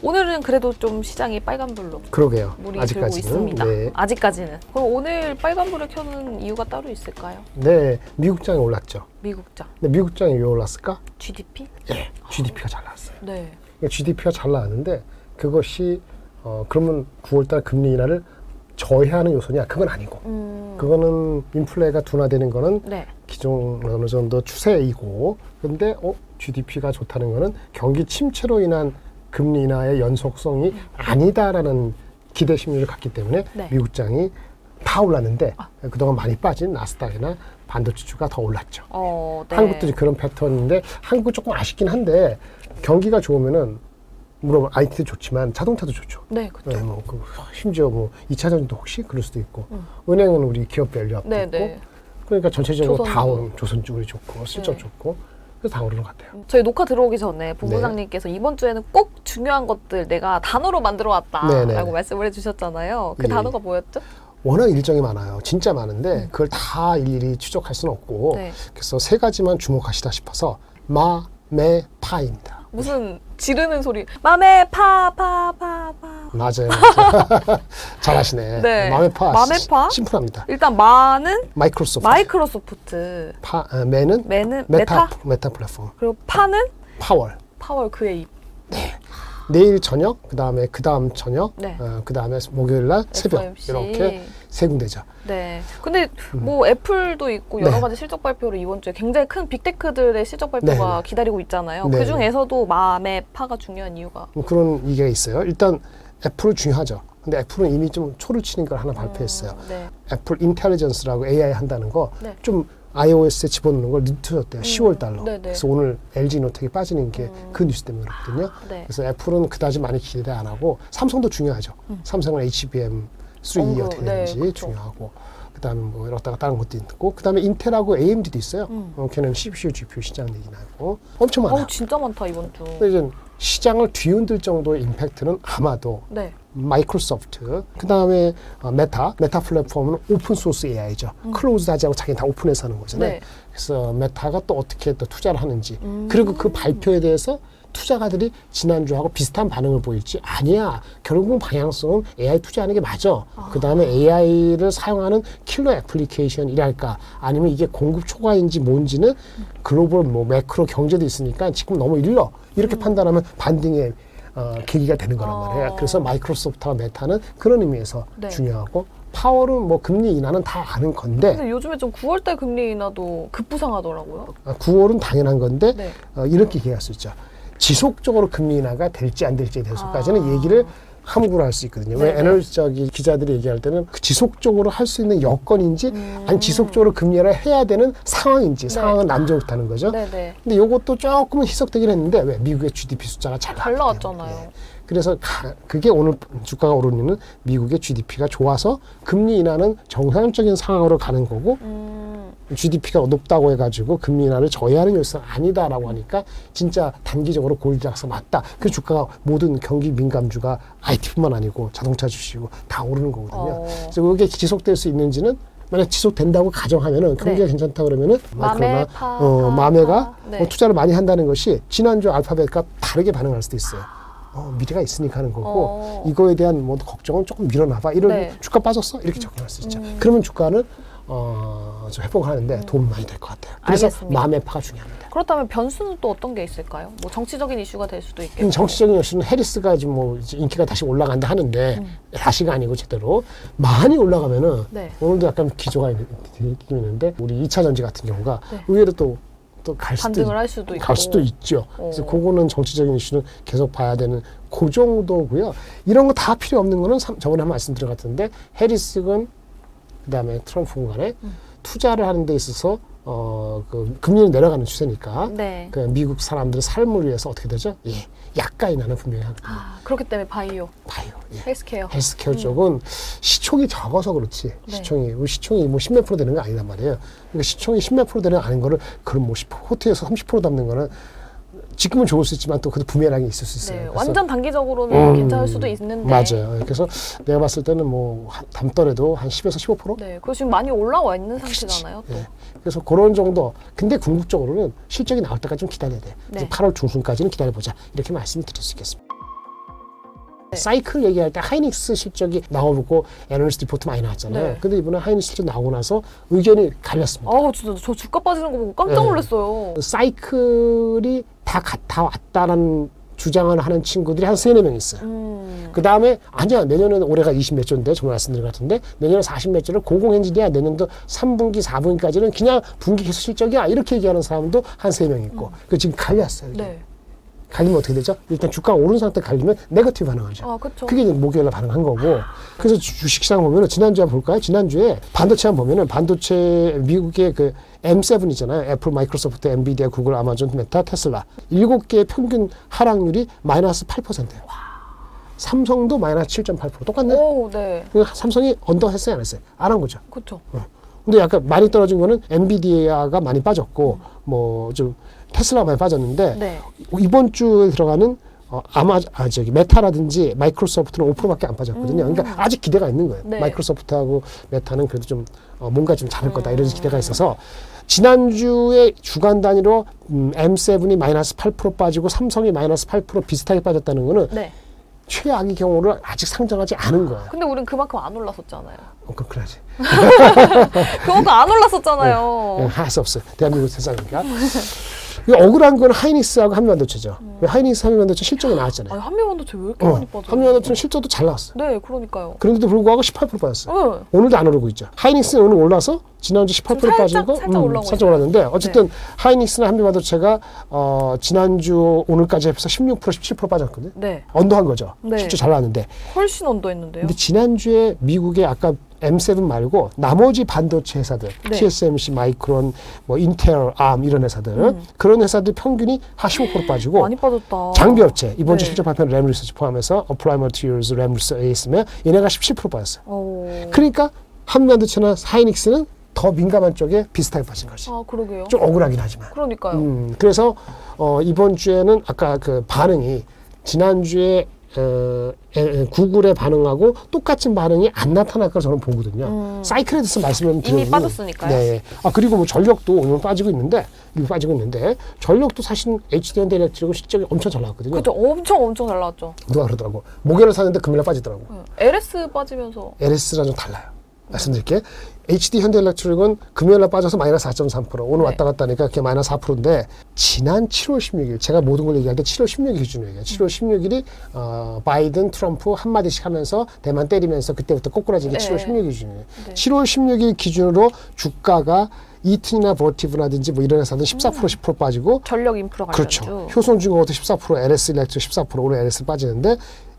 오늘은 그래도 좀 시장이 빨간불로 그러게요. 물이 아직까지는. 들고 있습니다. 네. 아직까지는. 그럼 오늘 빨간불을 켜는 이유가 따로 있을까요? 네, 미국장이 올랐죠. 미국장. 근데 미국장이 왜 올랐을까? GDP? 예, GDP가 잘 나왔어요. 네. GDP가 잘 나왔는데 그것이 그러면 9월달 금리 인하를 저해하는 요소냐? 그건 아니고. 그거는 인플레가 둔화되는 거는 네. 기존 어느 정도 추세이고, 근데 GDP가 좋다는 거는 경기 침체로 인한 금리 인하의 연속성이 아니다라는 기대 심리를 갖기 때문에 네. 미국장이 다 올랐는데 그동안 많이 빠진 나스닥이나 반도체주가 더 올랐죠. 네. 한국도 그런 패턴인데 한국 조금 아쉽긴 한데 경기가 좋으면은 물론 IT도 좋지만 자동차도 좋죠. 네, 그렇죠. 네, 심지어 2차 전지도 혹시 그럴 수도 있고 은행은 우리 기업 밸류업도 네, 있고 네. 그러니까 전체적으로 다 조선도. 오른 조선주가 좋고 실적 네. 좋고 그래서 다 오르는 것 같아요. 저희 녹화 들어오기 전에 본부장님께서 이번 주에는 꼭 중요한 것들 내가 단어로 만들어 왔다라고 네네. 말씀을 해주셨잖아요. 그 예. 단어가 뭐였죠? 워낙 일정이 많아요. 진짜 많은데 그걸 다 일일이 추적할 수는 없고 네. 그래서 세 가지만 주목하시다 싶어서 마, 매, 파입니다. 무슨 지르는 소리. 맘에 파. 맞아요. 잘하시네. 네. 맘의 파. 맘의 파? 심플합니다. 일단 마는 마이크로소프트. 마이크로소프트. 매는 매는 메타. 메타 플랫폼. 그리고 파는 파월. 그의 입. 내일 저녁, 그다음에 그다음 저녁, 네. 그다음에 목요일 날 새벽 FOMC. 이렇게 세 군데죠. 네. 근데 뭐 애플도 있고 여러 네. 가지 실적 발표를 이번 주에 굉장히 큰 빅테크들의 실적 발표가 네. 기다리고 있잖아요. 네. 그 중에서도 맘의 파가 중요한 이유가. 그런 이게 있어요. 일단 애플은 중요하죠. 근데 애플은 이미 좀 초를 치는 걸 하나 발표했어요. 네. 애플 인텔리전스라고 AI 한다는 거 좀 네. iOS에 집어넣는 걸 늦춰졌대요. 10월 달로. 네네. 그래서 오늘 LG 노텍이 빠지는 게 그 뉴스 때문에 그렇거든요. 네. 그래서 애플은 그다지 많이 기대 안 하고 삼성도 중요하죠. 삼성은 HBM3 어떻게 되는지 그렇죠. 중요하고 그다음에 뭐 이렇다가 다른 것도 있고 그다음에 인텔하고 AMD도 있어요. 걔는 CPU, GPU 시장 얘기 나고 엄청 많아요. 진짜 많다 이번 주. 근데 이제 시장을 뒤흔들 정도의 임팩트는 아마도 네. 마이크로소프트, 그 다음에 메타 플랫폼은 오픈 소스 AI죠. 클로즈 하지 않고 자기는 다 오픈해서 하는 거잖아요. 네. 그래서 메타가 또 어떻게 또 투자를 하는지, 그리고 그 발표에 대해서 투자가들이 지난주하고 비슷한 반응을 보일지 아니야. 결국은 방향성은 AI 투자하는 게 맞아. 그 다음에 AI를 사용하는 킬러 애플리케이션이랄까 아니면 이게 공급 초과인지 뭔지는 글로벌 뭐 매크로 경제도 있으니까 지금 너무 일러. 이렇게 판단하면 반등의 계기가 되는 거란 말이에요. 그래서 마이크로소프트와 메타는 그런 의미에서 네. 중요하고 파월은 뭐 금리 인하는 다 아는 건데 근데 요즘에 좀 9월달 금리 인하도 급부상하더라고요. 9월은 당연한 건데 네. 이렇게 얘기할 수 있죠. 지속적으로 금리 인하가 될지 안 될지에 대해서까지는 얘기를 함구로 할 수 있거든요. 왜 네네. 애널리스트적인 기자들이 얘기할 때는 그 지속적으로 할 수 있는 여건인지 아니 지속적으로 금리 인하를 해야 되는 상황인지 상황은 남정하다는 거죠. 네네. 근데 이것도 조금은 희석되긴 했는데 왜 미국의 GDP 숫자가 잘 잘 나왔기 나왔잖아요. 때문에. 그래서 그게 오늘 주가가 오르는 이유는 미국의 GDP가 좋아서 금리 인하는 정상적인 상황으로 가는 거고 GDP가 높다고 해가지고 금리 인하를 저해하는 요소는 아니다라고 하니까 진짜 단기적으로 골디락스 맞다. 그 주가가 모든 경기 민감주가 IT뿐만 아니고 자동차 주식이고 다 오르는 거거든요. 그래서 그게 지속될 수 있는지는 만약 지속된다고 가정하면은 경기가 괜찮다 그러면은 맘에 그러나 마메가 네. 투자를 많이 한다는 것이 지난주 알파벳과 다르게 반응할 수도 있어요. 미래가 있으니까 하는 거고 이거에 대한 뭐 걱정은 조금 밀어놔봐. 이런 네. 주가 빠졌어 이렇게 접근할 수 있죠. 그러면 주가는 좀 회복하는데 도움이 많이 될 것 같아요. 그래서 알겠습니다. 마음의 파가 중요합니다. 그렇다면 변수는 또 어떤 게 있을까요? 뭐 정치적인 이슈가 될 수도 있겠고. 정치적인 이슈는 해리스가 지금 뭐 이제 인기가 다시 올라간다 하는데 다시가 아니고 제대로 많이 올라가면은 네. 오늘도 약간 기조가 있는데 우리 2차 전지 같은 경우가 네. 의외로 또 갈 수도 반등을 할 수도 있고. 갈 수도 있죠. 그래서 그거는 정치적인 이슈는 계속 봐야 되는 그 정도고요. 이런 거 다 필요 없는 거는 저번에 한 말씀 드려갔던데 해리스건 그다음에 트럼프 간에 투자를 하는 데 있어서 그 금리는 내려가는 추세니까 네. 그 미국 사람들의 삶을 위해서 어떻게 되죠? 약가의 나는 분명히 하거든요. 그렇기 때문에 바이오, 바이오, 헬스케어. 헬스케어 쪽은 시총이 적어서 그렇지. 네. 시총이 뭐 10몇 프로 되는 거 아니란 말이에요. 그러니까 시총이 10몇 프로 되는 거 아닌 거를 그럼 뭐 호텔에서 30% 담는 거는 지금은 좋을 수 있지만 또 그래도 부메랑이 있을 수 있어요. 네, 그래서 완전 단기적으로는 괜찮을 수도 있는데. 맞아요. 그래서 내가 봤을 때는 뭐 담더라도 한 10에서 15%? 네, 그리고 지금 많이 올라와 있는 상태잖아요. 또. 예. 그래서 그런 정도. 근데 궁극적으로는 실적이 나올 때까지 좀 기다려야 돼. 그래서 네. 8월 중순까지는 기다려보자. 이렇게 말씀을 드릴 수 있겠습니다. 사이클 얘기할 때 하이닉스 실적이 나오고 애널리스트 리포트 많이 나왔잖아요. 네. 근데 이번에 하이닉스 실적 나오고 나서 의견이 갈렸습니다. 진짜 저 주가 빠지는 거 보고 깜짝 놀랐어요. 사이클이 다 왔다라는 주장을 하는 친구들이 한 3-4명 있어요. 그 다음에 아니야 내년은 올해가 20몇 조인데 정말 말씀드린 것 같은데 내년은 40몇 조를 고공행진이야 내년도 3분기 4분기까지는 그냥 분기 개수 실적이야 이렇게 얘기하는 사람도 한 3명 있고 그 지금 갈렸어요. 이게. 네. 갈리면 어떻게 되죠? 일단 주가가 오른 상태 갈리면 네거티브 반응하죠. 그렇죠. 그게 이제 목요일에 반응한 거고. 그래서 주식시장 보면은 지난주에 볼까요? 지난주에 반도체만 보면은 반도체 미국의 그 M7이잖아요. 애플, 마이크로소프트, 엔비디아, 구글, 아마존, 메타, 테슬라. 7개의 평균 하락률이 마이너스 8%예요. 삼성도 마이너스 7.8% 똑같네. 네. 삼성이 언더 했어요, 안 했어요? 안 한 거죠. 그렇죠. 근데 약간 많이 떨어진 거는 엔비디아가 많이 빠졌고 뭐 좀 테슬라가 많이 빠졌는데 네. 이번 주에 들어가는 메타라든지 마이크로소프트는 5%밖에 안 빠졌거든요. 그러니까 아직 기대가 있는 거예요. 네. 마이크로소프트하고 메타는 그래도 좀 뭔가 좀 잘할 거다 이런 기대가 있어서 지난주에 주간 단위로 M7이 마이너스 8% 빠지고 삼성이 마이너스 8% 비슷하게 빠졌다는 거는 네. 최악의 경우를 아직 상정하지 않은 거예요. 근데 우린 그만큼 안 올랐었잖아요. 그럼 그래야지. 그만큼 안 올랐었잖아요. 할 수 없어요. 대한민국 세상이니까. 억울한 건 하이닉스하고 한미반도체죠. 하이닉스, 한미반도체 실적이 나왔잖아요. 한미반도체 왜 이렇게 많이 빠져요? 한미반도체는 실적도 잘 나왔어요. 네, 그러니까요. 그런데도 불구하고 18% 빠졌어요. 네. 오늘도 안 오르고 있죠. 하이닉스는 오늘 올라서 지난주 18% 빠지고 살짝 올라오고 살짝 올랐는데 어쨌든 하이닉스나 한미반도체가 지난주 오늘까지 해서 16% 17% 빠졌거든요. 네. 언더한 거죠. 네. 실적 잘 나왔는데. 훨씬 언더했는데요. 근데 지난주에 미국의 아까 M7 말고 나머지 반도체 회사들, 네. TSMC, 마이크론, 뭐 인텔, ARM 이런 회사들 그런 회사들 평균이 한 15% 빠지고 많이 빠졌다. 장비 업체 이번 주 네. 실적 발표는 램리서치 포함해서 어플라이 머티리얼스, 램리서치에 있으면 얘네가 17% 빠졌어요. 그러니까 한미반도체나 하이닉스는 더 민감한 쪽에 비슷하게 빠진 거지. 그러게요. 좀 억울하긴 하지만. 그러니까요. 그래서 이번 주에는 아까 그 반응이 지난주에 구글의 반응하고 똑같은 반응이 안 나타날 거라 저는 보거든요. 사이클에 대해서 말씀을 드리면 이미 빠졌으니까요. 네. 그리고 뭐 전력도 오늘 빠지고 있는데 전력도 사실 HD현대일렉트릭은 실적이 엄청 잘 나왔거든요. 그죠. 엄청 잘 나왔죠. 누가 그러더라고. 목요일에 사는데 금요일에 빠지더라고. LS 빠지면서. LS랑 좀 달라요. 말씀드릴게. HD현대일렉트릭은 금요일에 빠져서 마이너스 4.3%. 오늘 네. 왔다 갔다 하니까 그게 마이너스 4%인데 지난 7월 16일 제가 모든 걸 얘기할 때 7월 16일 기준으로 얘기해요. 7월 16일이 바이든, 트럼프 한마디씩 하면서 대만 때리면서 그때부터 꼬꾸라진 게 네. 7월 16일 기준이에요. 네. 7월 16일 기준으로 주가가 이튼이나 버티브라든지 뭐 이런 회사들 14% 10% 빠지고 전력 인프라 관련주. 그렇죠. 효손중공업도 14%, LS 일렉트릭 14%, 오늘 LS 빠지는데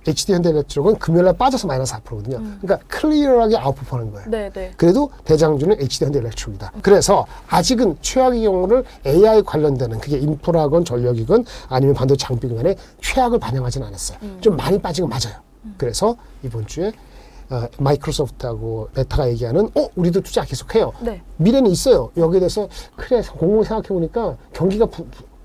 HD 현대일렉트릭은 금요일날 빠져서 마이너스 4%거든요. 그러니까 클리어하게 아웃퍼하는 거예요. 네. 그래도 대장주는 HD 현대일렉트릭이다. 그래서 아직은 최악의 경우를 AI 관련되는 그게 인프라건 전력이건 아니면 반도체 장비건 간에 최악을 반영하지는 않았어요. 좀 많이 빠진 건 맞아요. 그래서 이번 주에 마이크로소프트하고 메타가 얘기하는 우리도 투자 계속해요. 네. 미래는 있어요. 여기에 대해서 그래 곰곰이 생각해보니까 경기가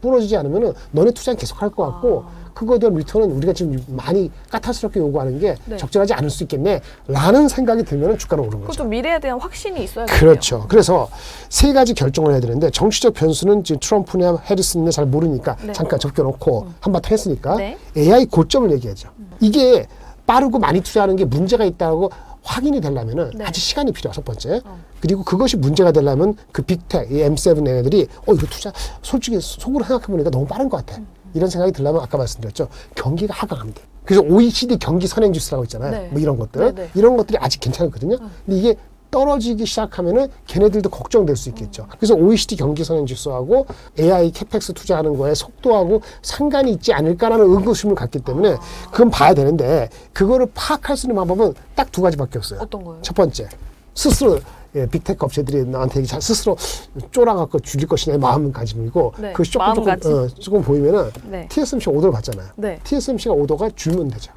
부러지지 않으면 너네 투자는 계속할 것 같고 그거에 대한 리턴은 우리가 지금 많이 까탈스럽게 요구하는 게 네. 적절하지 않을 수 있겠네 라는 생각이 들면 주가는 오른 거죠. 그좀 미래에 대한 확신이 있어야 그렇죠. 그래서 세 가지 결정을 해야 되는데 정치적 변수는 지금 트럼프냐 해리스냐 잘 모르니까 네. 잠깐 접겨놓고 한바탕 했으니까 네. AI 고점을 얘기하죠. 이게 빠르고 많이 투자하는 게 문제가 있다고 확인이 되려면은 네. 아직 시간이 필요해 첫 번째. 그리고 그것이 문제가 되려면 그 빅텍, 이 M7 애들이 이거 투자 솔직히 속으로 생각해 보니까 너무 빠른 것 같아. 이런 생각이 들려면 아까 말씀드렸죠. 경기가 하강합니다. 그래서 OECD 경기 선행지수라고 있잖아요. 네. 뭐 이런 것들. 네. 이런 것들이 아직 괜찮거든요. 근데 이게 떨어지기 시작하면은 걔네들도 걱정될 수 있겠죠. 그래서 OECD 경기 선행지수하고 AI 캐펙스 투자하는 거에 속도하고 상관이 있지 않을까라는 의구심을 갖기 때문에 그건 봐야 되는데 그거를 파악할 수 있는 방법은 딱 두 가지밖에 없어요. 어떤 거예요? 첫 번째, 스스로 빅테크 업체들이 나한테 스스로 쫄아갖고 죽일 것이냐의 마음가짐이고 네, 그것이 조금 보이면은 네. TSMC 오더를 받잖아요. 네. TSMC가 오더가 줄면 되죠.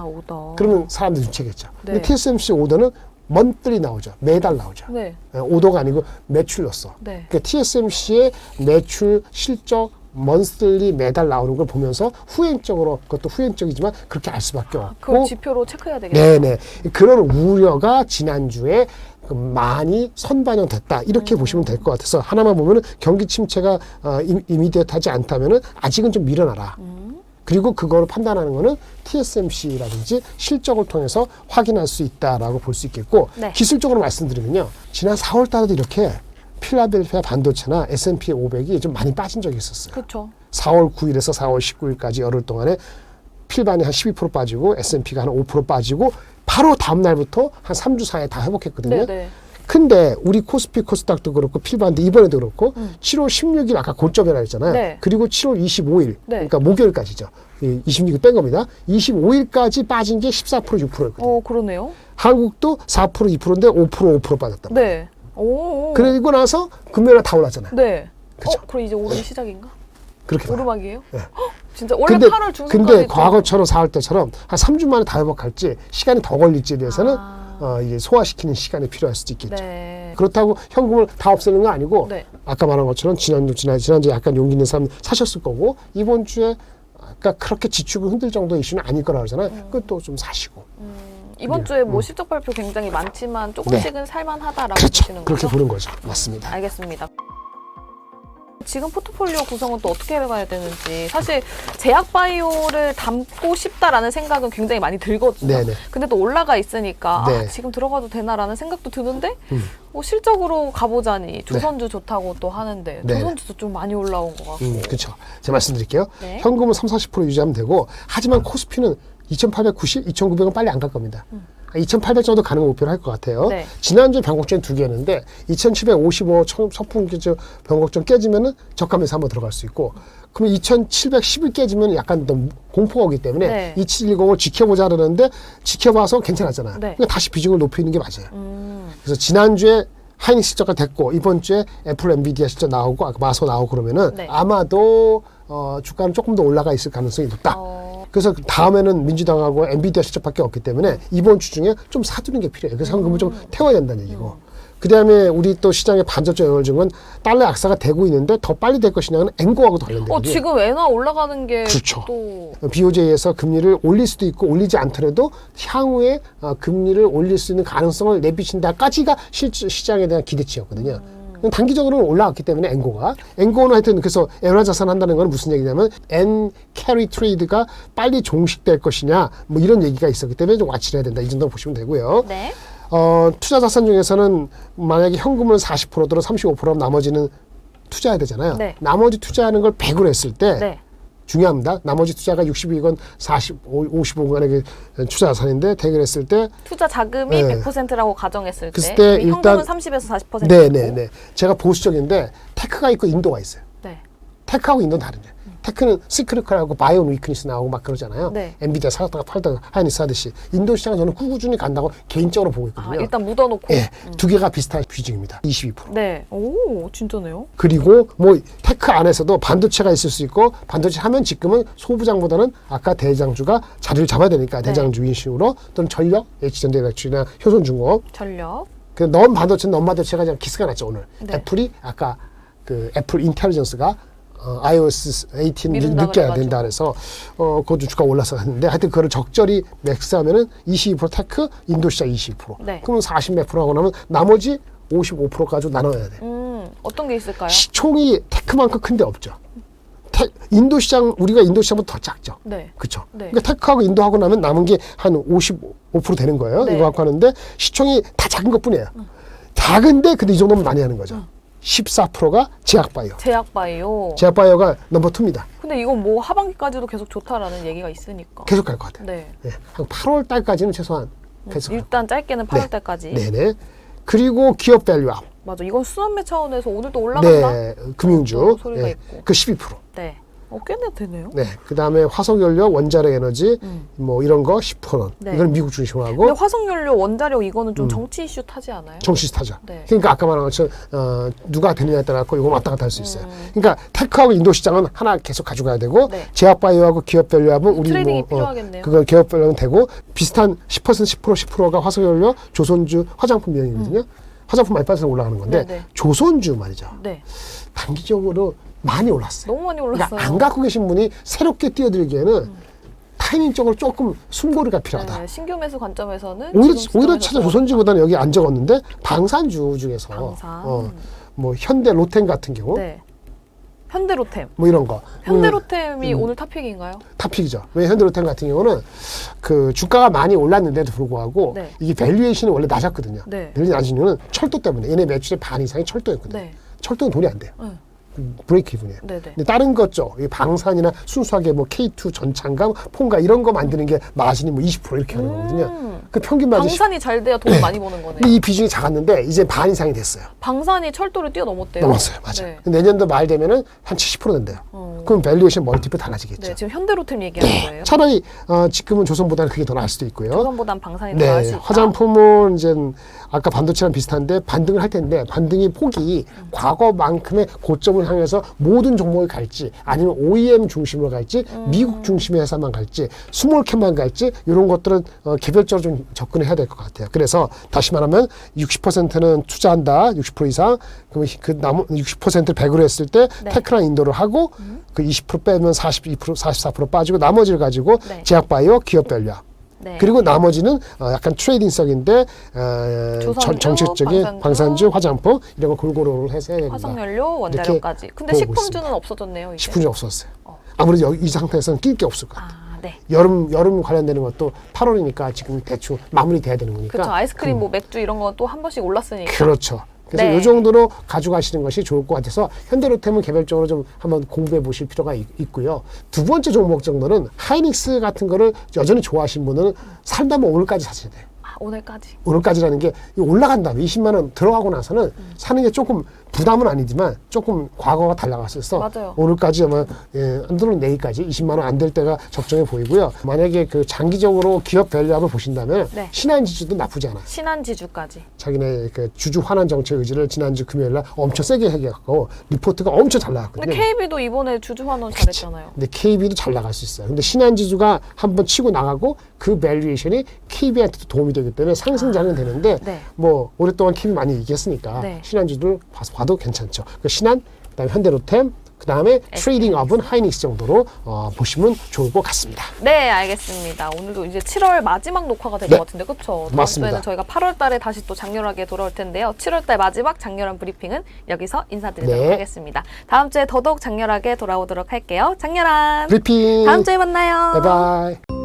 오더. 그러면 사람들이 눈치겠죠. 네. 근데 TSMC 오더는 먼들이 나오죠. 매달 나오죠. 네. 오더가 아니고 매출로서. 네. 그러니까 TSMC의 매출 실적 먼슬리 매달 나오는 걸 보면서 후행적으로 그것도 후행적이지만 그렇게 알 수밖에 없고 그걸 지표로 체크해야 되겠네요. 네네 그런 우려가 지난주에 많이 선반영됐다 이렇게 보시면 될 것 같아서 하나만 보면은 경기 침체가 이미디어트하지 않다면은 아직은 좀 밀어놔라. 그리고 그걸 판단하는 거는 TSMC라든지 실적을 통해서 확인할 수 있다라고 볼 수 있겠고 네. 기술적으로 말씀드리면요. 지난 4월 달에도 이렇게 필라델피아 반도체나 S&P 500이 좀 많이 빠진 적이 있었어요. 그렇죠. 4월 9일에서 4월 19일까지 열흘 동안에 필반이 한 12% 빠지고 S&P가 한 5% 빠지고 바로 다음 날부터 한 3주 사이에 다 회복했거든요. 네네. 근데 우리 코스피 코스닥도 그렇고 필반도 이번에도 그렇고 7월 16일 아까 고점이라 했잖아요. 네. 그리고 7월 25일 네. 그러니까 목요일까지죠. 26일 뺀 겁니다. 25일까지 빠진 게 14% 6%였거든요. 그러네요. 한국도 4% 2%인데 5% 빠졌단 말이에요. 네. 오. 그리고 나서 금요일에 다 올랐잖아요. 네. 그쵸. 그럼 이제 오르기 시작인가? 그렇게 봐요. 오르막이에요? 네. 진짜 원래 8월 중순까지 근데 과거처럼 4월 때처럼 한 3주 만에 다 회복할지 시간이 더 걸릴지에 대해서는 이제 소화시키는 시간이 필요할 수도 있겠죠. 네. 그렇다고 현금을 다 없애는 거 아니고 네. 아까 말한 것처럼 지난주에 약간 용기 있는 사람 사셨을 거고 이번 주에 아까 그렇게 지축을 흔들 정도의 이슈는 아닐 거라 그러잖아요. 그것도 좀 사시고. 이번 네. 주에 뭐 실적 발표 굉장히 많지만 조금씩은 살만하다라고 그렇죠. 보시는 그렇게 거죠? 보는 거죠. 맞습니다. 알겠습니다. 지금 포트폴리오 구성은 또 어떻게 해가야 되는지 사실 제약바이오를 담고 싶다라는 생각은 굉장히 많이 들거든요. 네네. 근데 또 올라가 있으니까 네. 지금 들어가도 되나라는 생각도 드는데 실적으로 가보자니 조선주 좋다고 또 하는데 네. 조선주도 좀 많이 올라온 것 같고 그렇죠. 제가 말씀드릴게요. 네. 현금은 30-40% 유지하면 되고 하지만 코스피는 2,890, 2,900은 빨리 안 갈 겁니다. 2,800 정도 가는 거 목표로 할 것 같아요. 네. 지난주에 변곡점 2개였는데 2,755 서풍 변곡점 깨지면은 저가면서 한번 들어갈 수 있고 그러면 2,711 깨지면 약간 너무 공포가 오기 때문에 네. 2710을 지켜보자 그러는데 지켜봐서 괜찮았잖아요. 네. 그러니까 다시 비중을 높이는 게 맞아요. 그래서 지난주에 하이닉스 실적가 됐고 이번 주에 애플, 엔비디아 실적 나오고 아까 마소 나오고 그러면은 네. 아마도 주가는 조금 더 올라가 있을 가능성이 높다. 그래서 다음에는 민주당하고 엔비디아 실적밖에 없기 때문에 이번 주 중에 좀 사두는 게 필요해요. 그래서 현금을 좀 태워야 된다는 얘기고. 그 다음에 우리 또 시장의 반전적 영향을 준 건 달러 약세가 되고 있는데 더 빨리 될 것이냐는 앵고하고도 관련된 거예요. 지금 엔화 올라가는 게 그렇죠. 또 BOJ에서 금리를 올릴 수도 있고 올리지 않더라도 향후에 금리를 올릴 수 있는 가능성을 내비친다까지가 시장에 대한 기대치였거든요. 단기적으로는 올라왔기 때문에 앵고는 하여튼 그래서 엔화 자산 한다는 건 무슨 얘기냐면 엔 캐리 트레이드가 빨리 종식될 것이냐 뭐 이런 얘기가 있었기 때문에 좀 와치를 해야 된다 이 정도 보시면 되고요. 네. 투자 자산 중에서는 만약에 현금을 40%들어 35%하면 나머지는 투자해야 되잖아요. 네. 나머지 투자하는 걸 100으로 했을 때 네. 중요합니다. 나머지 투자가 60이건 55간의 투자 자산인데 대결 했을 때 투자 자금이 네. 100%라고 가정했을 그랬을 때 때 현금은 일단 30에서 40%. 네네네. 제가 보수적인데 테크가 있고 인도가 있어요. 네. 테크하고 인도는 다르죠. 테크는 시크리컬하고 바이오 위크니스 나오고 막 그러잖아요. 네. 엔비디아 사다가 팔다가 하이닉스 하듯이 인도 시장은 저는 꾸준히 간다고 개인적으로 보고 있거든요. 일단 묻어놓고. 예, 두 개가 비슷한 비중입니다. 22%. 네. 오, 진짜네요. 그리고 뭐 테크 안에서도 반도체가 있을 수 있고 반도체 하면 지금은 소부장보다는 아까 대장주가 자리를 잡아야 되니까 네. 대장주 인식으로 또는 전력, H전자에너지나 효손중공업 전력. 그 non 반도체가 그냥 기스가 났죠 오늘. 네. 애플이 아까 그 애플 인텔리전스가 iOS 18 미룬다 늦게 해야 그래가지고. 된다 그래서 그것도 주가 올라서 했는데 하여튼 그거를 적절히 맥스하면은 22% 테크, 인도 시장 22%. 네. 그러면 40몇 프로 하고 나면 나머지 55% 가지고 나눠야 돼. 어떤 게 있을까요? 시총이 테크만큼 큰 데 없죠. 인도 시장 우리가 인도 시장보다 더 작죠. 네. 그렇죠. 네. 그러니까 테크하고 인도하고 나면 남은 게 한 55% 되는 거예요. 네. 이거 갖고 하는데 시총이 다 작은 것뿐이에요. 작은데 근데 이 정도면 많이 하는 거죠. 14%가 제약바이오. 제약바이오. 제약바이오가 넘버 2입니다. 근데 이건 뭐 하반기까지도 계속 좋다라는 얘기가 있으니까. 계속 갈 것 같아요. 네. 네. 한 8월 달까지는 최소한 계속. 일단 짧게는 8월 달까지. 네네. 그리고 기업 밸류업. 맞아. 이건 수남매 차원에서 오늘도 올라간다. 네. 금융주. 또 소리가 네. 있고. 그 12%. 네. 꽤나 되네요. 네. 그 다음에 화석연료, 원자력 에너지, 뭐 이런 거 10%. 네. 이건 미국 중심으로 근데 하고. 화석연료, 원자력 이거는 좀 정치 이슈 타지 않아요? 정시스타죠. 네. 그러니까 아까 말한 것처럼 누가 되느냐에 따라 이건 왔다 갔다 할 수 있어요. 그러니까 테크하고 인도 시장은 하나 계속 가져가야 되고 네. 제약바이오하고 기업밸류업은 우리 트레이딩이 뭐 필요하겠네요. 그걸 기업밸류업은 되고 비슷한 10% 10%가 화석연료, 조선주, 화장품 비용이거든요. 화장품 많이 빠져서 올라가는 건데 네네. 조선주 말이죠. 네. 단기적으로 많이 올랐어요. 너무 많이 올랐어요. 그러니까 안 갖고 계신 분이 새롭게 뛰어들기에는 타이밍적으로 조금 숨고리가 필요하다. 네, 신규 매수 관점에서는 오히려 지금 찾아 시점에서 조선주보다는 여기 안 적었는데 방산주 중에서 방산. 뭐 현대, 로템 같은 경우 네. 현대로템. 뭐 이런 거. 현대로템이 오늘 탑픽인가요? 탑픽이죠. 왜 현대로템 같은 경우는 그 주가가 많이 올랐는데도 불구하고 네. 이게 밸류에이션이 원래 낮았거든요. 네. 밸류 낮은 이유는 철도 때문에 얘네 매출의 반 이상이 철도였거든요. 네. 철도는 돈이 안 돼요. 네. 브레이크 이븐이에요. 네네. 근데 다른 거죠. 이 방산이나 순수하게 뭐 K2 전창감, 폰가 이런 거 만드는 게 마진이 뭐 20% 이렇게 하는 거거든요. 그 평균 마진 방산이 잘 돼야 돈 많이 버는 거네요. 근데 이 비중이 작았는데 이제 반 이상이 됐어요. 방산이 철도를 뛰어넘었대요. 넘었어요. 맞아요. 네. 내년도 말 되면은 한 70% 된대요. 그럼 밸류에이션 멀티플 달라지겠죠. 네, 지금 현대로템 얘기하는 거예요. 차라리 지금은 조선보다는 그게 더 나을 수도 있고요. 조선보단 방산이 더 나을 수 네, 있다. 화장품은 이제 아까 반도체랑 비슷한데 반등을 할 텐데 반등이 폭이 과거만큼의 고점을 향해서 모든 종목이 갈지 아니면 OEM 중심으로 갈지 미국 중심의 회사만 갈지 스몰캡만 갈지 이런 것들은 개별적으로 좀 접근을 해야 될 것 같아요. 그래서 다시 말하면 60%는 투자한다. 60% 이상. 그러면 그 남은 60%를 100으로 했을 때 네. 테크랑 인도를 하고 그 20% 빼면 42%, 44% 빠지고 나머지를 가지고 네. 제약바이오, 기업밸류. 네. 그리고 나머지는 약간 트레이딩성인데 조선주, 정책적인 방산주, 화장품 이런 거 골고루 해서 해야 된다. 화석연료, 원자력까지. 근데 보고 식품주는 없어졌네요. 이제. 식품이 없었어요. 아무래도 이 상태에서는 낄 게 없을 것 같아요. 아, 네. 여름 관련되는 것도 8월이니까 지금 대충 마무리돼야 되는 거니까. 그렇죠. 아이스크림, 뭐 맥주 이런 거 또 한 번씩 올랐으니까. 그렇죠. 그래서 네. 이 정도로 가져가시는 것이 좋을 것 같아서 현대로템은 개별적으로 좀 한번 공부해 보실 필요가 있고요. 두 번째 종목 정도는 하이닉스 같은 거를 여전히 좋아하시는 분은 산다면 오늘까지 사셔야 돼요. 아, 오늘까지. 오늘까지라는 게 올라간 다음에 20만 원 들어가고 나서는 사는 게 조금 부담은 아니지만 조금 과거가 달라갔어서 맞아요. 오늘까지 아마 안 들어는 내일까지 20만 원 안 될 때가 적정해 보이고요. 만약에 그 장기적으로 기업 밸류업을 보신다면 네. 신한지주도 나쁘지 않아요. 신한지주까지. 자기네 그 주주 환원 정책 의지를 지난주 금요일 날 엄청 세게 해갖고 리포트가 엄청 잘 나왔거든요. 근데 KB도 이번에 주주환원 잘했잖아요. 근데 KB도 잘 나갈 수 있어요. 근데 신한지주가 한번 치고 나가고 그 밸류에이션이 KB한테도 도움이 되기 때문에 상승장은 되는데 네. 뭐 오랫동안 KB 많이 이겼으니까 네. 신한지주를 봐도 괜찮죠. 그 신한, 그다음에 현대로템, 그다음에 트레이딩업은 하이닉스 정도로 보시면 좋을 것 같습니다. 네, 알겠습니다. 오늘도 이제 7월 마지막 녹화가 될 것 네. 같은데, 그렇죠? 맞습니다. 다음 주에는 저희가 8월 달에 다시 또 장렬하게 돌아올 텐데요. 7월 달 마지막 장렬한 브리핑은 여기서 인사드리도록 네. 하겠습니다. 다음 주에 더더욱 장렬하게 돌아오도록 할게요. 장렬한 브리핑. 다음 주에 만나요. 바이바이.